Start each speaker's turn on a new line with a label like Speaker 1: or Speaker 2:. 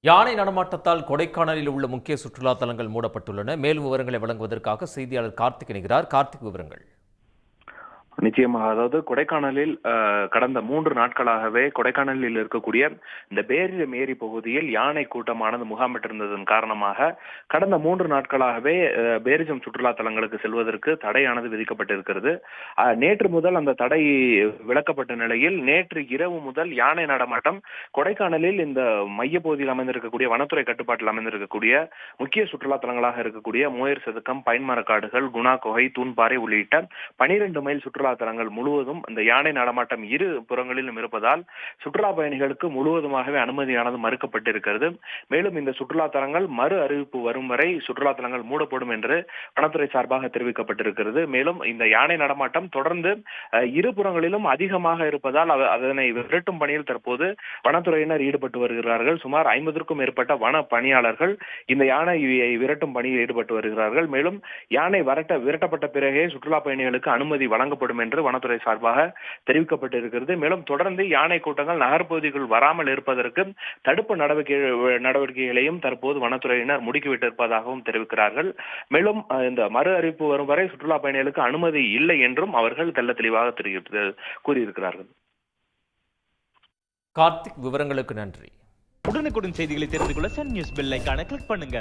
Speaker 1: யானை நடமாட்டத்தால் கொடைக்கானலில் உள்ள முக்கிய சுற்றுலா தலங்கள் மூடப்பட்டுள்ளன. மேலும் விவரங்களை வழங்குவதற்காக செய்தியாளர் கார்த்திக் இணைகிறார். கார்த்திக், விவரங்கள்.
Speaker 2: நிச்சயமாக. அதாவது கொடைக்கானலில் கடந்த 3 நாட்களாகவே கொடைக்கானலில் இருக்கக்கூடிய இந்த பேரியம் ஏரி பகுதியில் யானை கூட்டமானது முகாமிட்டிருந்ததன் காரணமாக கடந்த 3 நாட்களாகவே பேரிஜம் சுற்றுலா தலங்களுக்கு செல்வதற்கு தடையானது விதிக்கப்பட்டிருக்கிறது. நேற்று முதல் அந்த தடை விலக்கப்பட்ட நிலையில் நேற்று இரவு முதல் யானை நடமாட்டம் கொடைக்கானலில் இந்த மைய பகுதியில் அமைந்திருக்கக்கூடிய வனத்துறை கட்டுப்பாட்டில் அமைந்திருக்கக்கூடிய முக்கிய சுற்றுலா தலங்களாக இருக்கக்கூடிய மோயர் சதுக்கம், பைன்மரக்காடுகள், குணா குகை, தூண்பாறை உள்ளிட்ட 12 மைல் சுற்றுலா தலங்கள் முழுவதும் இந்த யானை நடமாட்டம் இரு புறங்களிலும் இருப்பதால் சுற்றுலா பயணிகளுக்கு முழுவதுமாகவே அனுமதியானது மறுக்கப்பட்டிருக்கிறது. மேலும் இந்த சுற்றுலா தலங்கள் மறு அறிவிப்பு வரும் வரை சுற்றுலா தலங்கள் மூடப்படும் என்று வனத்துறை சார்பாக தெரிவிக்கப்பட்டிருக்கிறது. மேலும் இந்த யானை நடமாட்டம் தொடர்ந்து இருபுறங்களிலும் அதிகமாக இருப்பதால் அதனை விரட்டும் பணியில் தற்போது வனத்துறையினர் ஈடுபட்டு வருகிறார்கள். சுமார் 50க்கும் மேற்பட்ட வன பணியாளர்கள் இந்த யானையை விரட்டும் பணியில் ஈடுபட்டு வருகிறார்கள். மேலும் யானை விரட்டப்பட்ட பிறகே சுற்றுலா பயணிகளுக்கு அனுமதி வழங்கப்படும் என்று வனத்துறை சார்பாக தெரிவிக்கப்பட்டிருக்கிறது. மேலும் தொடர்ந்து யானை கூட்டங்கள் நகர்பகுதிக்குள் வராமல் இருப்பதற்கு தடுப்பு நடவடிக்கைகளையும் தற்போது வனத்துறையினர் முடுக்கிவிட்டிருப்பதாகவும் தெரிவிக்கிறார்கள். மேலும் இந்த மறு அறிவிப்பு வரும் வரை சுற்றுலா பயணிகளுக்கு அனுமதி இல்லை என்றும் அவர்கள் தெள்ள தெளிவாக கூறியிருக்கிறார்கள்.
Speaker 1: கார்த்திக், விவரங்களுக்கு நன்றி.
Speaker 3: உடனுக்குடன் செய்திகளை தெரிந்து கொள்ள சன் நியூஸ் பெல் ஐகானை கிளிக் பண்ணுங்க.